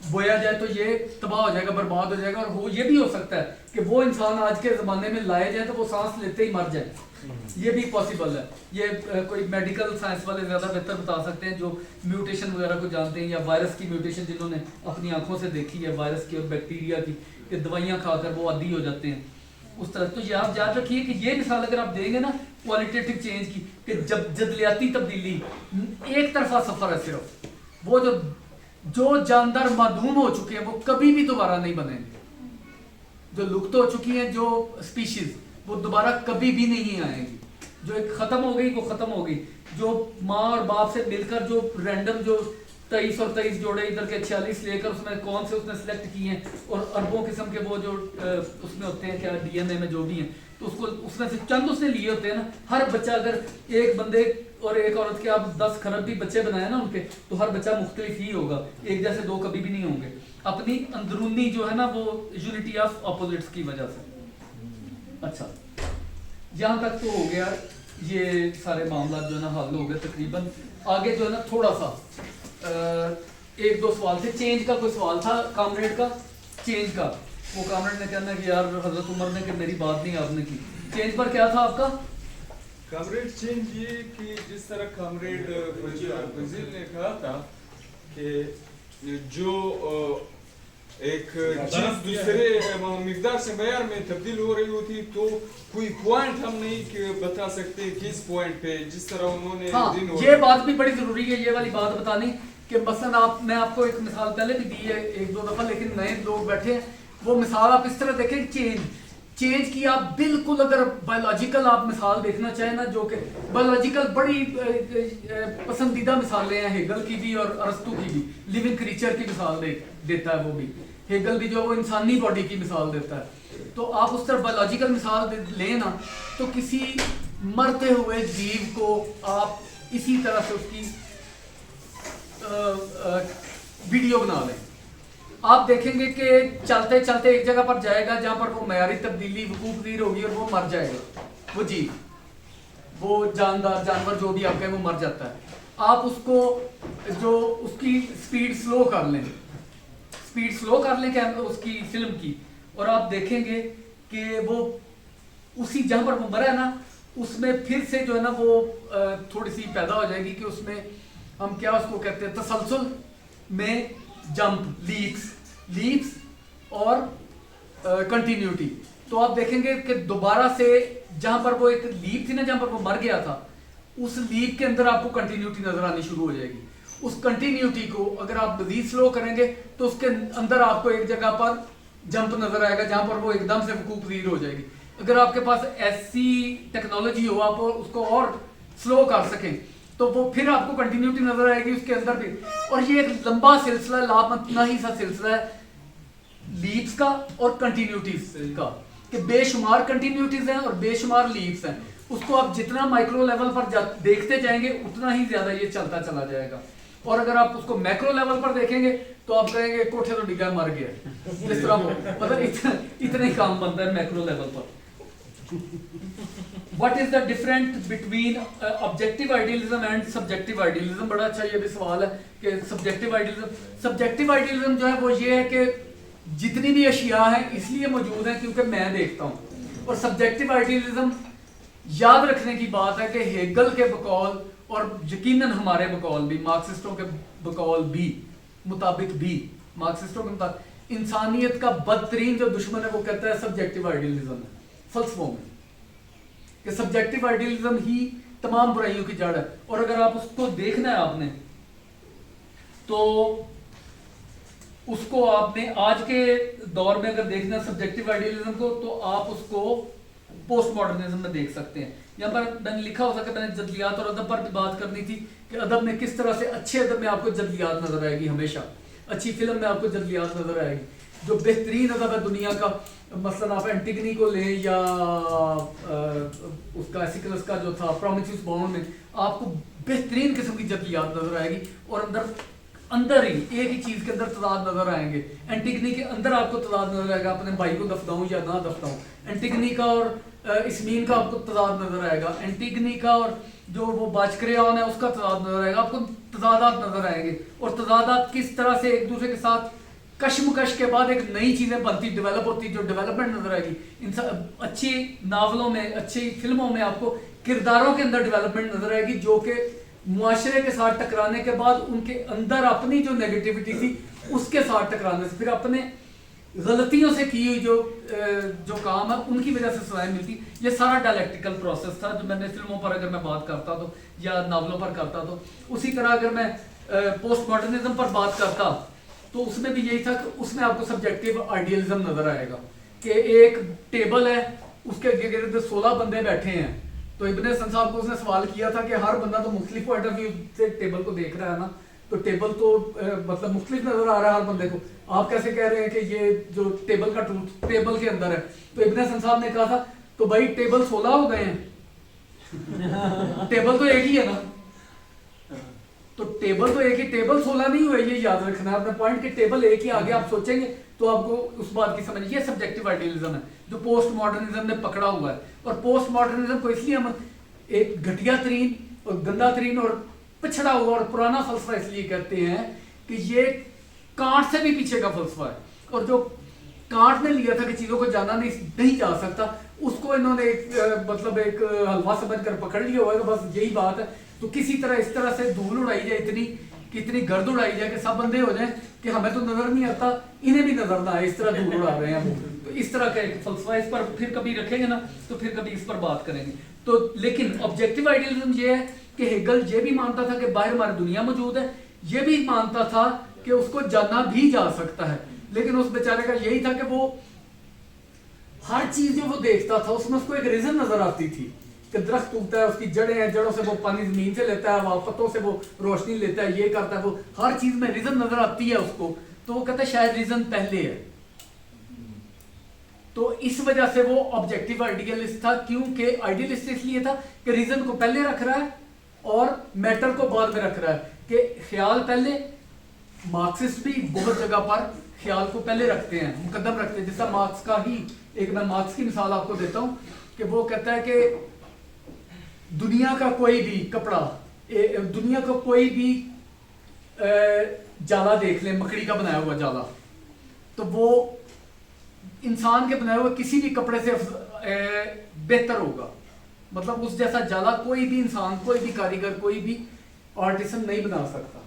بویا جائے تو یہ تباہ ہو جائے گا, برباد ہو جائے گا. اور یہ بھی ہو سکتا ہے کہ وہ انسان آج کے زمانے میں لائے جائیں تو وہ سانس لیتے ہی مر جائے, یہ بھی پاسبل ہے. یہ کوئی میڈیکل سائنس والے زیادہ بہتر بتا سکتے ہیں جو میوٹیشن وغیرہ کو جانتے ہیں, یا وائرس کی میوٹیشن جنہوں نے اپنی آنکھوں سے دیکھی ہے, وائرس کی اور بیکٹیریا کی, کہ دوائیاں کھا کر وہ عادی ہو جاتے ہیں اس طرح. تو یہ آپ یاد رکھیے کہ یہ مثال اگر آپ دیں گے نا کوالٹیٹیو چینج کی, کہ جب جدلیاتی تبدیلی ایک طرفہ سفر ہے صرف, وہ جو جاندار معدوم ہو چکے ہیں وہ کبھی بھی دوبارہ نہیں بنیں گے. جو لکت ہو چکی ہیں جو اسپیشیز, وہ دوبارہ کبھی بھی نہیں آئیں گی. جو ایک ختم ہو گئی وہ ختم ہو گئی. جو ماں اور باپ سے مل کر جو رینڈم جو 23 اور 23 جوڑے ادھر کے 46 لے کر اس میں کون سے اس نے سلیکٹ کیے ہیں, اور اربوں قسم کے وہ جو اس میں ہوتے ہیں کیا ڈی این اے میں جو بھی ہیں, تو اس کو اس میں سے چند اس نے لیے ہوتے ہیں نا. ہر بچہ اگر ایک بندے اور ایک عورت کے آپ 10 خراب بھی بچے بنائے نا ان کے, تو ہر بچہ مختلف ہی ہوگا, ایک جیسے دو کبھی بھی نہیں ہوں گے. اپنی اندرونی جو ہے نا وہ یونٹی آف اپوزٹس کی وجہ سے. اچھا یہاں تک تو ہو گیا, یہ سارے معاملات جو ہے نا حل ہو گئے تقریباً. آگے جو ہے نا تھوڑا سا 1-2 سوال تھے. چینج کا کوئی سوال تھا کامریڈ کا, چینج کا. وہ کامریڈ نے کہنا کہ یار حضرت عمر نے کہ میری بات نہیں آپ نے کی. چینج پر کیا تھا آپ کا؟ کامریڈ چینج یہ کہ جس طرح کامریڈ فضیل نے کہا تھا کہ جو ایک چیز دوسرے مقدار سے معیار میں تبدیل ہو رہی ہوتی تو کوئی پوائنٹ ہم نہیں بتا سکتے کس پوائنٹ پہ, جس طرح انہوں نے. ہاں یہ بات بھی بڑی ضروری ہے, یہ والی بات بتانی کہ مثلا میں آپ کو ایک مثال پہلے بھی دی ہے ایک دو دفعہ، لیکن نئے لوگ بیٹھے ہیں، وہ مثال آپ اس طرح دیکھیں، چینج کی آپ بالکل اگر بایولوجیکل آپ مثال دیکھنا چاہیں نا، جو کہ بایولوجیکل بڑی پسندیدہ مثالیں ہیں ہیگل کی بھی اور ارسطو کی بھی، لیونگ کریچر کی مثال دیتا ہے وہ بھی، ہیگل بھی جو وہ انسانی باڈی کی مثال دیتا ہے، تو آپ اس طرح بایولوجیکل مثال لیں نا، تو کسی مرتے ہوئے جیو کو آپ اسی طرح سے اس کی ویڈیو بنا لیں، آپ دیکھیں گے کہ چلتے چلتے ایک جگہ پر جائے گا جہاں پر وہ معیاری تبدیلی وقوع پذیر ہوگی اور وہ مر جائے گا، وہ جیو، وہ جاندار جانور جو بھی آپ کہیں وہ مر جاتا ہے، آپ اس کو جو اس کی سپیڈ سلو کر لیں کہ اس کی فلم کی، اور آپ دیکھیں گے کہ وہ اسی جہاں پر وہ مرا ہے نا، اس میں پھر سے جو ہے نا وہ تھوڑی سی پیدا ہو جائے گی کہ اس میں ہم کیا اس کو کہتے ہیں، تسلسل میں جمپ، لیپس اور کنٹینیوٹی، تو آپ دیکھیں گے کہ دوبارہ سے جہاں پر وہ ایک لیپ تھی نا جہاں پر وہ مر گیا تھا، اس لیپ کے اندر آپ کو کنٹینیوٹی نظر آنی شروع ہو جائے گی، اس کنٹینیوٹی کو اگر آپ مزید سلو کریں گے تو اس کے اندر آپ کو ایک جگہ پر جمپ نظر آئے گا جہاں پر وہ ایک دم سے وقوع پذیر ہو جائے گی، اگر آپ کے پاس ایسی ٹیکنالوجی ہو آپ اس کو اور سلو کر سکیں تو وہ پھر آپ کو کنٹینیوٹی نظر آئے گی اس کے اندر بھی، اور یہ ایک لمبا سلسلہ لامتناہی سا سلسلہ ہے لیپس کا اور کنٹینیوٹیز کا، کہ بے شمار کنٹینیوٹیز ہیں اور بے شمار لیپس ہیں، اس کو آپ جتنا مائکرو لیول پر دیکھتے جائیں گے اتنا ہی زیادہ یہ چلتا چلا جائے گا، اور اگر آپ اس کو میکرو لیول پر دیکھیں گے تو آپ کہیں گے کوٹھے تو ڈگا مر گیا، جس طرح مطلب اتنا ہی کام بنتا ہے macro level per. What is the difference between objective idealism and subjective idealism؟ بڑا اچھا یہ بھی سوال ہے کہ subjective idealism جو ہے وہ یہ ہے کہ جتنی بھی اشیاء ہیں اس لیے موجود ہیں کیونکہ میں دیکھتا ہوں، اور subjective idealism یاد رکھنے کی بات ہے کہ ہیگل کے بقول اور یقیناً ہمارے بقول بھی، مارکسسٹوں کے بقول بھی مطابق بھی، مارکسسٹوں کے مطابق انسانیت کا بدترین جو دشمن ہے وہ کہتا ہے subjective idealism ہے، فلسفوں میں، کہ سبجیکٹو آئیڈیلزم ہی تمام برائیوں کی جڑ ہے، اور اگر آپ اس کو دیکھنا ہے آپ نے تو اس کو آپ نے آج کے دور میں اگر دیکھنا ہے سبجیکٹو آئیڈیلزم کو تو آپ اس کو پوسٹ ماڈرنزم میں دیکھ سکتے ہیں۔ یہاں پر میں نے لکھا ہو سکتا ہے، میں نے جدلیات اور ادب پر بھی بات کرنی تھی کہ ادب میں کس طرح سے، اچھے ادب میں آپ کو جدلیات نظر آئے گی، ہمیشہ اچھی فلم میں آپ کو جدلیات نظر آئے گی، جو بہترین ادب ہے دنیا کا، مثلا آپ اینٹیگنی کو لیں یا اس کا ایسیکلس کا جو تھا پرومیتھیوس باؤنڈ میں، آپ کو بہترین قسم کی جدلیات نظر آئے گی، اور اندر ہی ایک ہی چیز کے اندر تضاد نظر آئیں گے، اینٹیگنی کے اندر آپ کو تضاد نظر آئے گا، اپنے بھائی کو دفناؤں یا نہ دفناؤں، اینٹیگنی کا اور اسمین کا آپ کو تضاد نظر آئے گا، اینٹیگنی کا اور جو وہ باجکریون ہے اس کا تضاد نظر آئے گا، آپ کو تضادات نظر آئیں گے، اور تضادات کس طرح سے ایک دوسرے کے ساتھ کشمکش کے بعد ایک نئی چیزیں بنتی، ڈیولپ ہوتی، جو ڈیولپمنٹ نظر آئے گی، اچھی ناولوں میں، اچھی فلموں میں آپ کو کرداروں کے اندر ڈیولپمنٹ نظر آئے گی، جو کہ معاشرے کے ساتھ ٹکرانے کے بعد ان کے اندر اپنی جو نیگیٹیوٹی تھی اس کے ساتھ ٹکرانے سے، پھر اپنے غلطیوں سے کی ہوئی جو کام ہے ان کی وجہ سے سزائیں ملتی۔ یہ سارا ڈائلیکٹیکل پروسیس تھا جو میں نے فلموں پر اگر میں بات کرتا تو یا ناولوں پر کرتا تو، اسی طرح اگر میں پوسٹ ماڈرنزم پر بات کرتا تو اس میں بھی یہی تھا کہ اس میں آپ کو سبجیکٹو آئیڈیلزم نظر آئے گا کہ ایک ٹیبل ہے، اس کے گرد 16 بندے بیٹھے ہیں، تو ابن حسن صاحب کو اس نے سوال کیا تھا کہ ہر بندہ تو مختلف پوائنٹ آف ویو سے ٹیبل کو دیکھ رہا ہے نا، تو ٹیبل تو مطلب مختلف نظر آ رہا ہے ہر بندے کو، آپ کیسے کہہ رہے ہیں کہ یہ جو ٹیبل کا ٹروتھ ٹیبل کے اندر ہے؟ تو ابن حسن صاحب نے کہا تھا تو بھائی ٹیبل 16 ہو گئے ہیں، ٹیبل تو ایک ہی ہے نا، تو ٹیبل تو ایک ہی، ٹیبل 16 نہیں ہوئے، یہ یاد رکھنا ہے اپنا پوائنٹ کہ ٹیبل ایک ہی، آگے آپ سوچیں گے تو آپ کو اس بات کی سمجھ، یہ سبجیکٹو آئیڈیلزم ہے جو پوسٹ ماڈرنزم نے پکڑا ہوا ہے، اور پوسٹ ماڈرنزم کو اس لیے ہم ایک گھٹیا ترین اور گندا ترین اور پچھڑا ہوا اور پرانا فلسفہ اس لیے کہتے ہیں کہ یہ کانٹ سے بھی پیچھے کا فلسفہ ہے، اور جو کانٹ نے لیا تھا کہ چیزوں کو جانا نہیں جا سکتا، اس کو انہوں نے مطلب ایک حلوہ سمجھ کر پکڑ لیا ہوا ہے کہ بس یہی بات ہے، تو کسی طرح اس طرح سے دھول اڑائی جائے، اتنی گرد اڑائی جائے کہ سب بندے ہو جائیں کہ ہمیں تو نظر نہیں آتا، انہیں بھی نظر نہ آئے، اس طرح دھول اڑا رہے ہیں، تو اس طرح کا ایک فلسفہ، اس پر پھر کبھی رکھیں گے نا تو پھر کبھی اس پر بات کریں گے۔ تو لیکن آبجیکٹو آئیڈیلزم یہ ہے کہ ہیگل یہ بھی مانتا تھا کہ باہر ہماری دنیا موجود ہے، یہ بھی مانتا تھا کہ اس کو جانا بھی جا سکتا ہے، لیکن اس بیچارے کا یہی تھا کہ وہ ہر چیز جو وہ دیکھتا تھا اس میں اس کو ایک ریزن نظر آتی تھی کہ درخت اگتا ہے، اس کی جڑیں ہیں، جڑوں سے وہ پانی زمین سے لیتا ہے، پتوں سے وہ روشنی لیتا ہے، یہ کرتا ہے، وہ ہر چیز میں ریزن نظر آتی ہے اس کو، تو وہ کہتا ہے شاید ریزن پہلے ہے. تو اس وجہ سے وہ آبجیکٹیو آئیڈیلسٹ تھا. کیونکہ آئیڈیلسٹ اس لیے تھا کہ ریزن کو پہلے رکھ رہا ہے اور میٹر کو بعد میں رکھ رہا ہے، کہ خیال پہلے. مارکسسٹ بھی بہت جگہ پر خیال کو پہلے رکھتے ہیں، مقدم رکھتے ہیں. جیسا مارکس کا ہی ایک میں مارکس کی مثال آپ کو دیتا ہوں کہ وہ کہتا ہے کہ دنیا کا کوئی بھی کپڑا، دنیا کا کوئی بھی جالا دیکھ لیں، مکڑی کا بنایا ہوا جالا، تو وہ انسان کے بنائے ہوئے کسی بھی کپڑے سے بہتر ہوگا. مطلب اس جیسا جالا کوئی بھی انسان، کوئی بھی کاریگر، کوئی بھی آرٹسن نہیں بنا سکتا.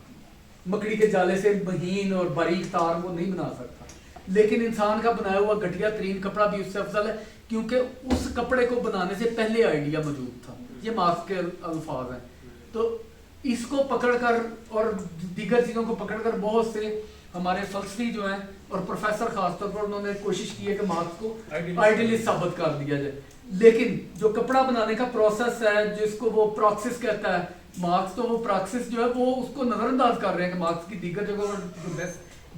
مکڑی کے جالے سے مہین اور باریک تار وہ نہیں بنا سکتا. لیکن انسان کا بنایا ہوا گھٹیا ترین کپڑا بھی اس سے افضل ہے، کیونکہ اس کپڑے کو بنانے سے پہلے آئیڈیا موجود تھا. یہ مارکس کے الفاظ ہیں. تو اس کو پکڑ کر اور دیگر چیزوں کو پکڑ کر بہت سے ہمارے فلسفی جو ہیں اور پروفیسر خاص طور پر انہوں نے کوشش کی ہے کہ مارکس کو آئیڈیلسٹ ثابت کر دیا جائے. لیکن جو کپڑا بنانے کا پروسیس ہے جس کو وہ پراکسس کہتا ہے مارکس، تو وہ پراکسس جو ہے وہ اس کو نظر انداز کر رہے ہیں کہ مارکس کی دیگر جگہوں پر جو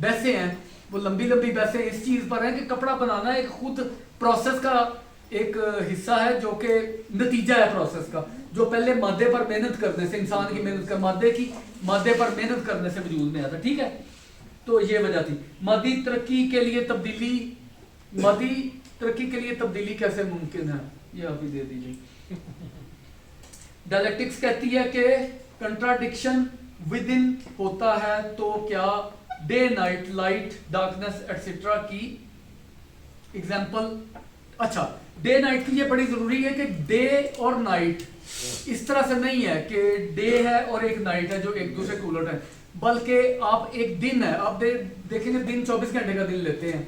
بحثیں ہیں وہ لمبی لمبی بحثیں اس چیز پر ہیں کہ کپڑا بنانا ایک خود پروسیس کا ایک حصہ ہے، جو کہ نتیجہ ہے پروسیس کا، جو پہلے مادے پر محنت کرنے سے، انسان کی محنت کا مادے پر محنت کرنے سے وجود میں آتا. ٹھیک ہے، تو یہ وجہ تھی. مادی ترقی کے لیے تبدیلی کیسے ممکن ہے، یہ آپ ہی دے دیجیے. ڈائلیکٹکس کہتی ہے کہ کنٹراڈکشن ود ان ہوتا ہے تو کیا day night, light darkness etcetera کی ایگزامپل. اچھا، ڈے نائٹ کی یہ بڑی ضروری ہے کہ ڈے اور نائٹ اس طرح سے نہیں ہے کہ ڈے ہے اور ایک نائٹ ہے جو ایک دوسرے کے الٹ ہے، بلکہ آپ ایک دن ہے، آپ دیکھیں گے دن 24 گھنٹے کا دن لیتے ہیں.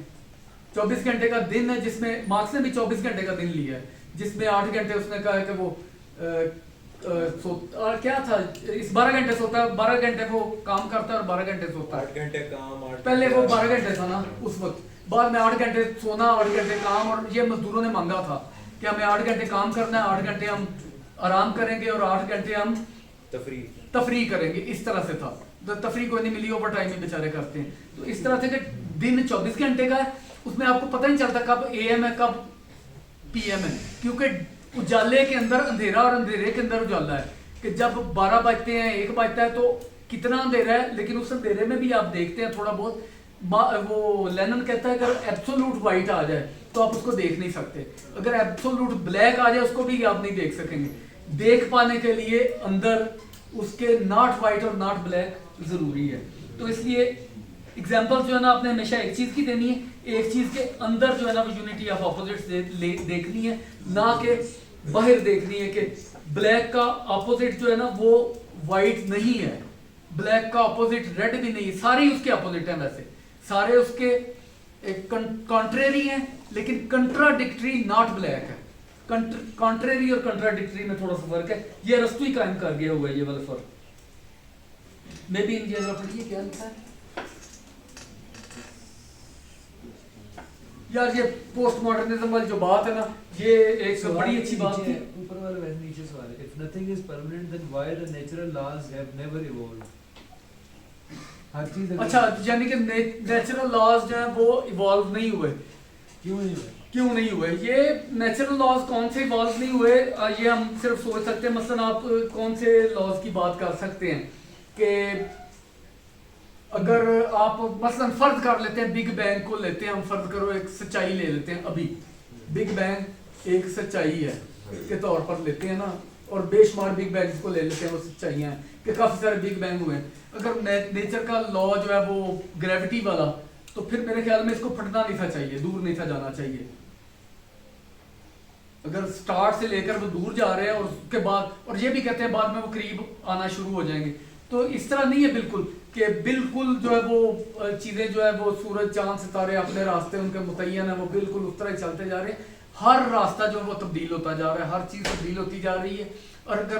24 گھنٹے کا دن ہے جس میں مارکس نے بھی 24 گھنٹے کا دن لیا ہے، جس میں 8 گھنٹے اس نے کہا ہے کہ وہ اور کیا تھا، اس 12 گھنٹے سوتا ہے، 12 گھنٹے وہ کام کرتا ہے اور 12 گھنٹے سوتا ہے. 8 گھنٹے کام، پہلے وہ 12 گھنٹے تھا نا اس وقت، بعد میں 8 گھنٹے سونا، 8 گھنٹے کام. اور یہ مزدوروں نے مانگا تھا کہ ہمیں 8 گھنٹے کام کرنا ہے، 8 گھنٹے ہم آرام کریں گے اور 8 گھنٹے ہم تفریح کریں گے. اس طرح سے تھا. تفریح کو نہیں ملی، اوور ٹائم میں بیچارے کرتے ہیں. تو اس طرح سے کہ دن 24 گھنٹے کا ہے، اس میں آپ کو پتہ نہیں چلتا کب اے ایم ہے کب پی ایم ہے، کیونکہ اجالے کے اندر اندھیرا اور اندھیرے کے اندر اجالا ہے. کہ جب 12 بجتے ہیں، 1 بجتا ہے تو کتنا اندھیرا ہے، لیکن اس اندھیرے میں بھی آپ دیکھتے ہیں تھوڑا بہت. وہ لینن کہتا ہے اگر ایبسولوٹ وائٹ آ جائے تو آپ اس کو دیکھ نہیں سکتے، اگر ایبسولوٹ بلیک آ جائے اس کو بھی آپ نہیں دیکھ سکیں گے. دیکھ پانے کے لیے اندر اس کے ناٹ وائٹ اور ناٹ بلیک ضروری ہے. تو اس لیے ایگزامپل جو ہے نا آپ نے ہمیشہ ایک چیز کی دینی ہے، ایک چیز کے اندر جو ہے نا وہ یونٹی آف اپوزٹس دیکھنی ہے، نہ کہ باہر دیکھنی ہے. کہ بلیک کا اپوزٹ جو ہے نا وہ وائٹ نہیں ہے، بلیک کا اپوزٹ ریڈ بھی نہیں ہے، سارے اس کے اپوزٹ ہیں، ویسے سارے اس کے کانٹریری ہیں، لیکن کنٹراڈکٹری ناٹ بلیک ہے. کانٹریری اور کنٹراڈکٹری میں تھوڑا سا فرق ہے، یہ ارسطو ہی قائم کر گیا ہوا ہے یہ والا فرق. میں بھی ان کی ذرا پڑھیے کیا لکھا ہے یار. یہ پوسٹ ماڈرنزم والی جو بات ہے نا، یہ ایک بڑی اچھی بات تھی. اوپر والا ویسے نیچے سوال ہے، if nothing is permanent then why the natural laws have never evolved. ہر چیز اچھا، یعنی کہ نیچرل لاز جو ہیں وہ ایوالو نہیں ہوئے. کیوں نہیں ہوئے؟ یہ نیچرل لاز کون سے ایوالو نہیں ہوئے، یہ ہم صرف سوچ سکتے ہیں. مثلا آپ کون سے لاز کی بات کر سکتے ہیں کہ اگر آپ مثلا فرض کر لیتے ہیں بگ بینگ کو لیتے ہیں، ہم فرض کرو ایک سچائی لے لیتے ہیں. ابھی بگ بینگ ایک سچائی ہے کے طور پر لیتے ہیں نا، اور بے شمار بگ بینگز کو لے لیتے ہیں، وہ سچائیاں ہیں کہ کافی سارے بگ بینگ ہوئے ہیں. اگر نیچر کا لا جو ہے وہ گریوٹی والا، تو پھر میرے خیال میں اس کو پھٹنا نہیں تھا چاہیے، دور نہیں تھا جانا چاہیے. اگر سٹارٹ سے لے کر وہ دور جا رہے ہیں اور اس کے بعد، اور یہ بھی کہتے ہیں بعد میں وہ قریب آنا شروع ہو جائیں گے، تو اس طرح نہیں ہے بالکل کہ بالکل جو ہے وہ چیزیں جو ہے وہ سورج چاند ستارے اپنے راستے ان کے متعین ہیں، وہ بالکل اس طرح ہی چلتے جا رہے ہیں. ہر راستہ جو ہے وہ تبدیل ہوتا جا رہا ہے، ہر چیز تبدیل ہوتی جا رہی ہے. اور اگر